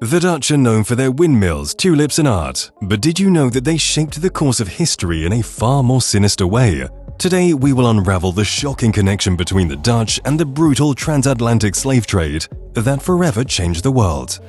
The Dutch are known for their windmills, tulips and art, but did you know that they shaped the course of history in a far more sinister way? Today we will unravel the shocking connection between the Dutch and the brutal transatlantic slave trade that forever changed the world.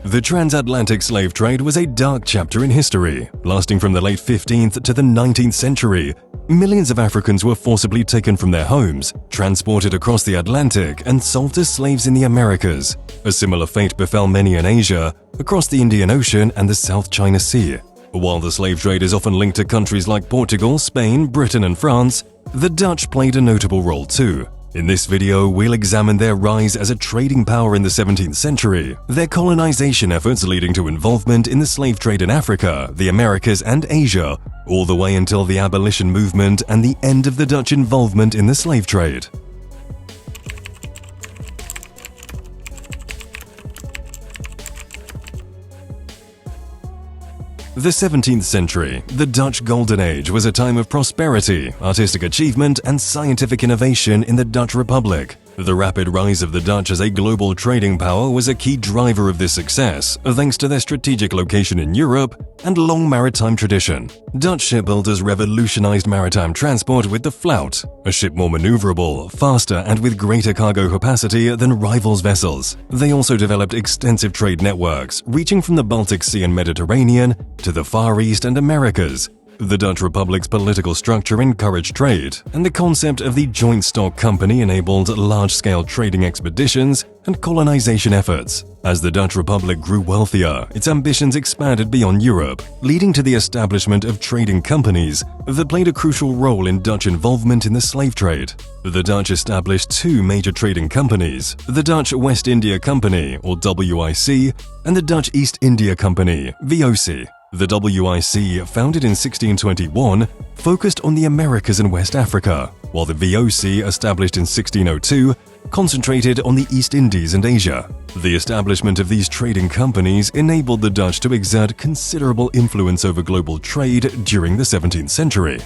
The transatlantic slave trade was a dark chapter in history, lasting from the late 15th to the 19th century. Millions of Africans were forcibly taken from their homes, transported across the Atlantic, and sold as slaves in the Americas. A similar fate befell many in Asia, across the Indian Ocean and the South China Sea. While the slave trade is often linked to countries like Portugal, Spain, Britain, and France, the Dutch played a notable role too. In this video, we'll examine their rise as a trading power in the 17th century, their colonization efforts leading to involvement in the slave trade in Africa, the Americas, and Asia, all the way until the abolition movement and the end of the Dutch involvement in the slave trade. The 17th century, the Dutch Golden Age, was a time of prosperity, artistic achievement, and scientific innovation in the Dutch Republic. The rapid rise of the Dutch as a global trading power was a key driver of this success, thanks to their strategic location in Europe and long maritime tradition. Dutch shipbuilders revolutionized maritime transport with the Vloot, a ship more maneuverable, faster, and with greater cargo capacity than rivals' vessels. They also developed extensive trade networks, reaching from the Baltic Sea and Mediterranean to the Far East and Americas. The Dutch Republic's political structure encouraged trade, and the concept of the joint stock company enabled large-scale trading expeditions and colonization efforts. As the Dutch Republic grew wealthier, its ambitions expanded beyond Europe, leading to the establishment of trading companies that played a crucial role in Dutch involvement in the slave trade. The Dutch established two major trading companies, the Dutch West India Company, or WIC, and the Dutch East India Company, VOC. The WIC, founded in 1621, focused on the Americas and West Africa, while the VOC, established in 1602, concentrated on the East Indies and Asia. The establishment of these trading companies enabled the Dutch to exert considerable influence over global trade during the 17th century.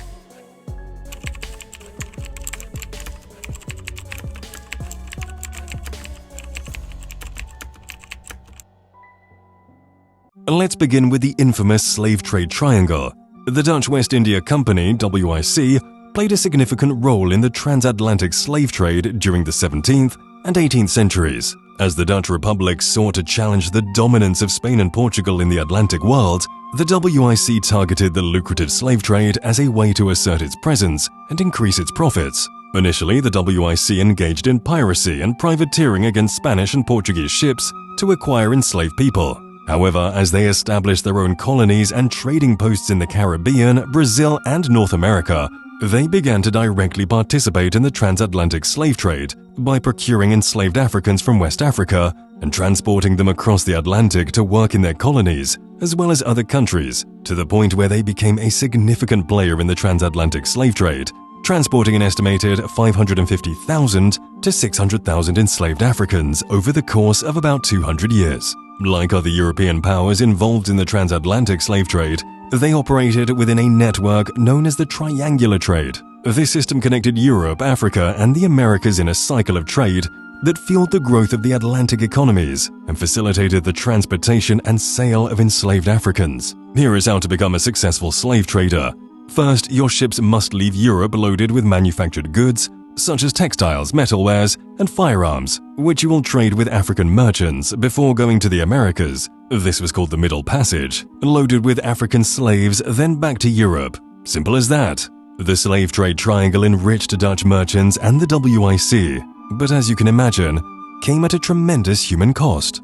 Let's begin with the infamous slave trade triangle. The Dutch West India Company, WIC, played a significant role in the transatlantic slave trade during the 17th and 18th centuries. As the Dutch Republic sought to challenge the dominance of Spain and Portugal in the Atlantic world, the WIC targeted the lucrative slave trade as a way to assert its presence and increase its profits. Initially, the WIC engaged in piracy and privateering against Spanish and Portuguese ships to acquire enslaved people. However, as they established their own colonies and trading posts in the Caribbean, Brazil, and North America, they began to directly participate in the transatlantic slave trade by procuring enslaved Africans from West Africa and transporting them across the Atlantic to work in their colonies, as well as other countries, to the point where they became a significant player in the transatlantic slave trade, transporting an estimated 550,000 to 600,000 enslaved Africans over the course of about 200 years. Like other European powers involved in the transatlantic slave trade, they operated within a network known as the triangular trade. This system connected Europe, Africa, and the Americas in a cycle of trade that fueled the growth of the Atlantic economies and facilitated the transportation and sale of enslaved Africans. Here is how to become a successful slave trader. First, your ships must leave Europe loaded with manufactured goods, such as textiles, metalwares, and firearms, which you will trade with African merchants before going to the Americas. This was called the Middle Passage, loaded with African slaves, then back to Europe. Simple as that. The slave trade triangle enriched Dutch merchants and the WIC, but as you can imagine, came at a tremendous human cost.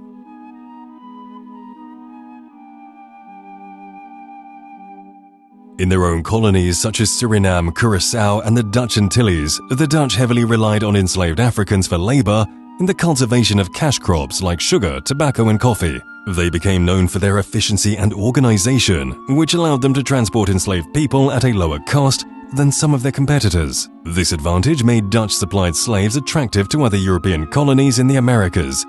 In their own colonies such as Suriname, Curaçao, and the Dutch Antilles, the Dutch heavily relied on enslaved Africans for labor in the cultivation of cash crops like sugar, tobacco, and coffee. They became known for their efficiency and organization, which allowed them to transport enslaved people at a lower cost than some of their competitors. This advantage made Dutch-supplied slaves attractive to other European colonies in the Americas.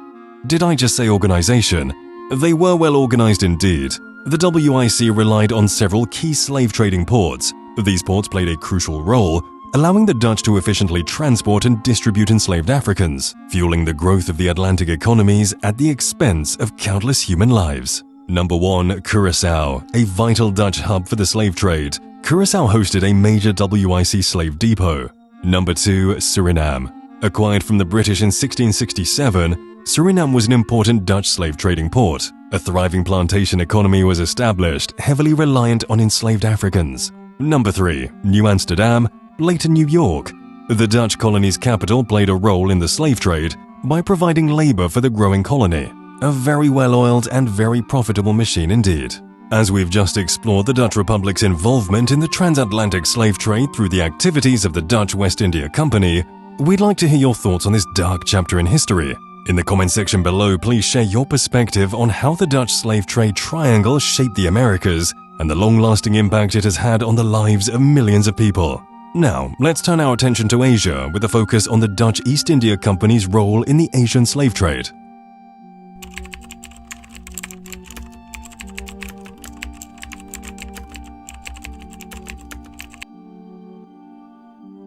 Did I just say organization? They were well organized indeed. The WIC relied on several key slave trading ports. These ports played a crucial role allowing the Dutch to efficiently transport and distribute enslaved Africans, fueling the growth of the Atlantic economies at the expense of countless human lives. Number 1. Curaçao, a vital Dutch hub for the slave trade. Curaçao hosted a major WIC slave depot. Number 2. Suriname. Acquired from the British in 1667, Suriname was an important Dutch slave trading port. A thriving plantation economy was established, heavily reliant on enslaved Africans. Number 3. New Amsterdam, later New York. The Dutch colony's capital played a role in the slave trade by providing labor for the growing colony. A very well-oiled and very profitable machine indeed. As we've just explored the Dutch Republic's involvement in the transatlantic slave trade through the activities of the Dutch West India Company, we'd like to hear your thoughts on this dark chapter in history. In the comment section below, please share your perspective on how the Dutch slave trade triangle shaped the Americas and the long-lasting impact it has had on the lives of millions of people. Now, let's turn our attention to Asia with a focus on the Dutch East India Company's role in the Asian slave trade.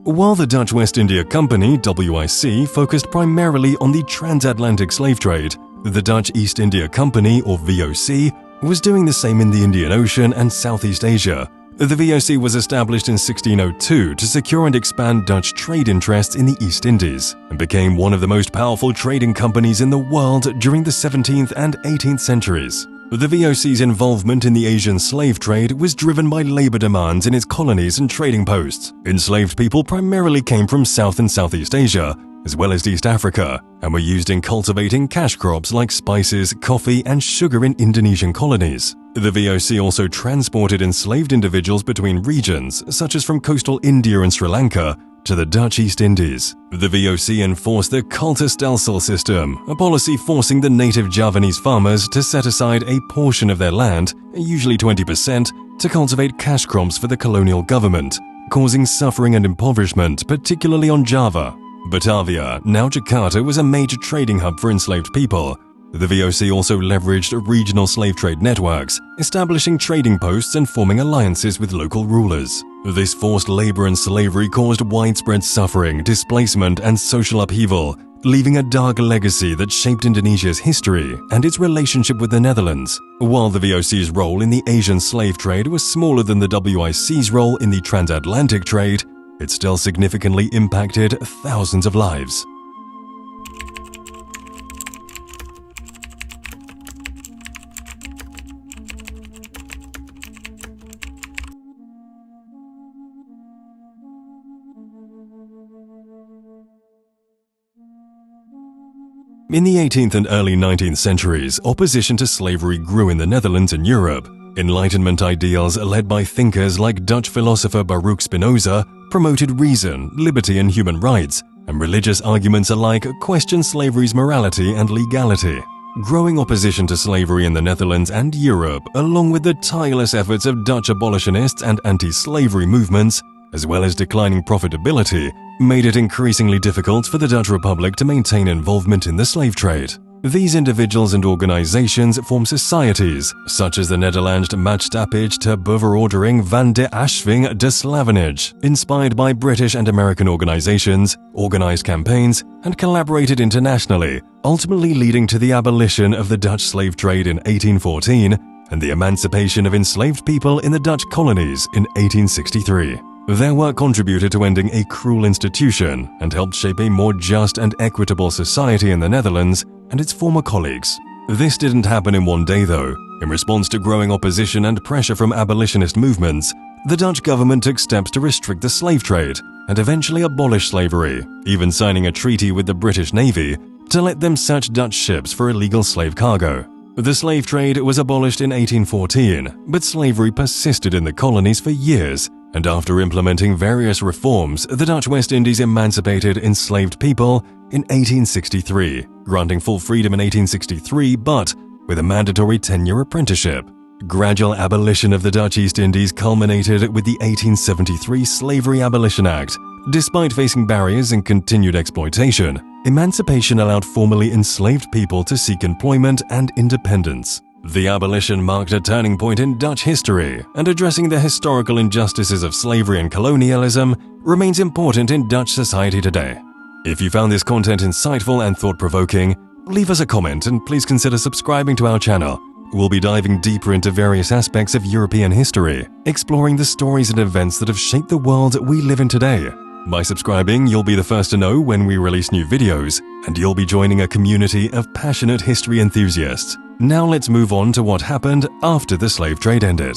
While the Dutch West India Company (WIC) focused primarily on the transatlantic slave trade, the Dutch East India Company or VOC was doing the same in the Indian Ocean and Southeast Asia. The VOC was established in 1602 to secure and expand Dutch trade interests in the East Indies and became one of the most powerful trading companies in the world during the 17th and 18th centuries. The VOC's involvement in the Asian slave trade was driven by labor demands in its colonies and trading posts. Enslaved people primarily came from South and Southeast Asia, as well as East Africa, and were used in cultivating cash crops like spices, coffee, and sugar in Indonesian colonies. The VOC also transported enslaved individuals between regions, such as from coastal India and Sri Lanka, to the Dutch East Indies. The VOC enforced the Cultus-Stelsel system, a policy forcing the native Javanese farmers to set aside a portion of their land, usually 20%, to cultivate cash crops for the colonial government, causing suffering and impoverishment, particularly on Java. Batavia, now Jakarta, was a major trading hub for enslaved people. The VOC also leveraged regional slave trade networks, establishing trading posts and forming alliances with local rulers. This forced labor and slavery caused widespread suffering, displacement, and social upheaval, leaving a dark legacy that shaped Indonesia's history and its relationship with the Netherlands. While the VOC's role in the Asian slave trade was smaller than the WIC's role in the transatlantic trade, it still significantly impacted thousands of lives. In the 18th and early 19th centuries, opposition to slavery grew in the Netherlands and Europe. Enlightenment ideals led by thinkers like Dutch philosopher Baruch Spinoza promoted reason, liberty and human rights, and religious arguments alike questioned slavery's morality and legality. Growing opposition to slavery in the Netherlands and Europe, along with the tireless efforts of Dutch abolitionists and anti-slavery movements, as well as declining profitability, made it increasingly difficult for the Dutch Republic to maintain involvement in the slave trade. These individuals and organizations form societies, such as the Nederlands Maatschappij ter Bevordering van de Afschaffing des Slavernij, inspired by British and American organizations, organized campaigns, and collaborated internationally, ultimately leading to the abolition of the Dutch slave trade in 1814 and the emancipation of enslaved people in the Dutch colonies in 1863. Their work contributed to ending a cruel institution and helped shape a more just and equitable society in the Netherlands and its former colleagues. This didn't happen in one day though. In response to growing opposition and pressure from abolitionist movements, the Dutch government took steps to restrict the slave trade and eventually abolish slavery, even signing a treaty with the British Navy to let them search Dutch ships for illegal slave cargo. The slave trade was abolished in 1814, but slavery persisted in the colonies for years, and after implementing various reforms, the Dutch West Indies emancipated enslaved people in 1863, granting full freedom in 1863 but with a mandatory 10-year apprenticeship. Gradual abolition of the Dutch East Indies culminated with the 1873 Slavery Abolition Act. Despite facing barriers and continued exploitation, emancipation allowed formerly enslaved people to seek employment and independence. The abolition marked a turning point in Dutch history, and addressing the historical injustices of slavery and colonialism remains important in Dutch society today. If you found this content insightful and thought-provoking, leave us a comment and please consider subscribing to our channel. We'll be diving deeper into various aspects of European history, exploring the stories and events that have shaped the world we live in today. By subscribing, you'll be the first to know when we release new videos, and you'll be joining a community of passionate history enthusiasts. Now let's move on to what happened after the slave trade ended.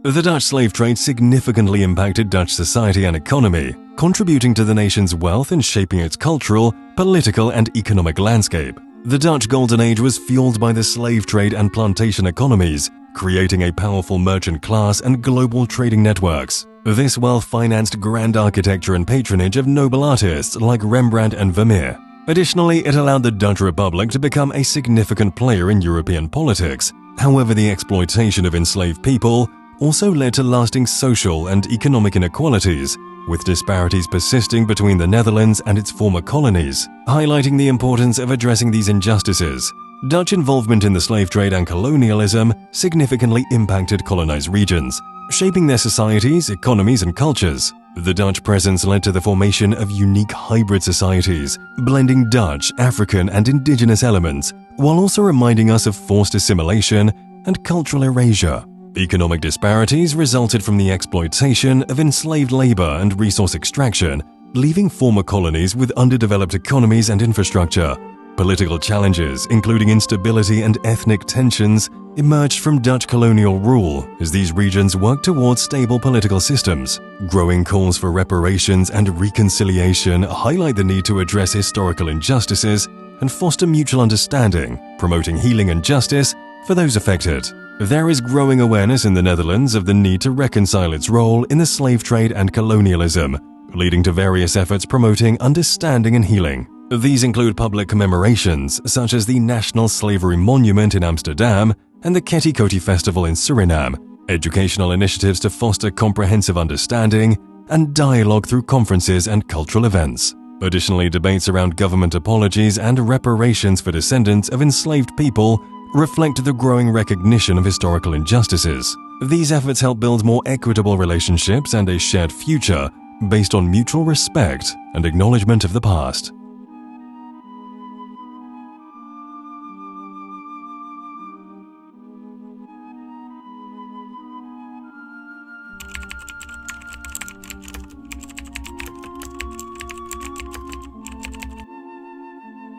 The Dutch slave trade significantly impacted Dutch society and economy, contributing to the nation's wealth and shaping its cultural, political, and economic landscape. The Dutch Golden Age was fueled by the slave trade and plantation economies, creating a powerful merchant class and global trading networks. This wealth financed grand architecture and patronage of noble artists like Rembrandt and Vermeer. Additionally, it allowed the Dutch Republic to become a significant player in European politics. However, the exploitation of enslaved people also led to lasting social and economic inequalities, with disparities persisting between the Netherlands and its former colonies. Highlighting the importance of addressing these injustices, Dutch involvement in the slave trade and colonialism significantly impacted colonized regions, shaping their societies, economies, and cultures. The Dutch presence led to the formation of unique hybrid societies, blending Dutch, African, and indigenous elements, while also reminding us of forced assimilation and cultural erasure. Economic disparities resulted from the exploitation of enslaved labor and resource extraction, leaving former colonies with underdeveloped economies and infrastructure. Political challenges, including instability and ethnic tensions, emerged from Dutch colonial rule as these regions worked towards stable political systems. Growing calls for reparations and reconciliation highlight the need to address historical injustices and foster mutual understanding, promoting healing and justice for those affected. There is growing awareness in the Netherlands of the need to reconcile its role in the slave trade and colonialism, leading to various efforts promoting understanding and healing. These include public commemorations such as the National Slavery Monument in Amsterdam and the Ketty Kotti Festival in Suriname, educational initiatives to foster comprehensive understanding, and dialogue through conferences and cultural events. Additionally, debates around government apologies and reparations for descendants of enslaved people reflect the growing recognition of historical injustices. These efforts help build more equitable relationships and a shared future based on mutual respect and acknowledgement of the past.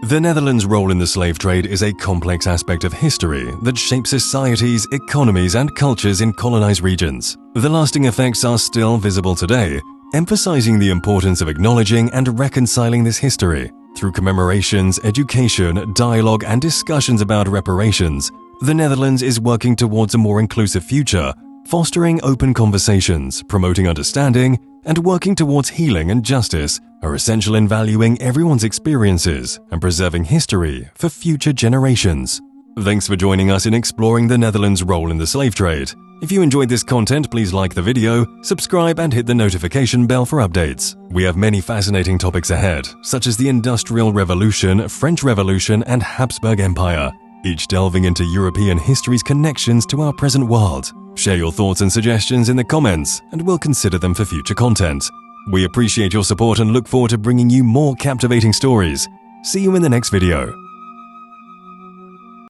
The Netherlands' role in the slave trade is a complex aspect of history that shapes societies, economies, and cultures in colonized regions. The lasting effects are still visible today, emphasizing the importance of acknowledging and reconciling this history. Through commemorations, education, dialogue, and discussions about reparations, the Netherlands is working towards a more inclusive future, fostering open conversations, promoting understanding, and working towards healing and justice are essential in valuing everyone's experiences and preserving history for future generations. Thanks for joining us in exploring the Netherlands' role in the slave trade. If you enjoyed this content, please like the video, subscribe, and hit the notification bell for updates. We have many fascinating topics ahead, such as the Industrial Revolution, French Revolution, and Habsburg Empire, each delving into European history's connections to our present world. Share your thoughts and suggestions in the comments, and we'll consider them for future content. We appreciate your support and look forward to bringing you more captivating stories. See you in the next video.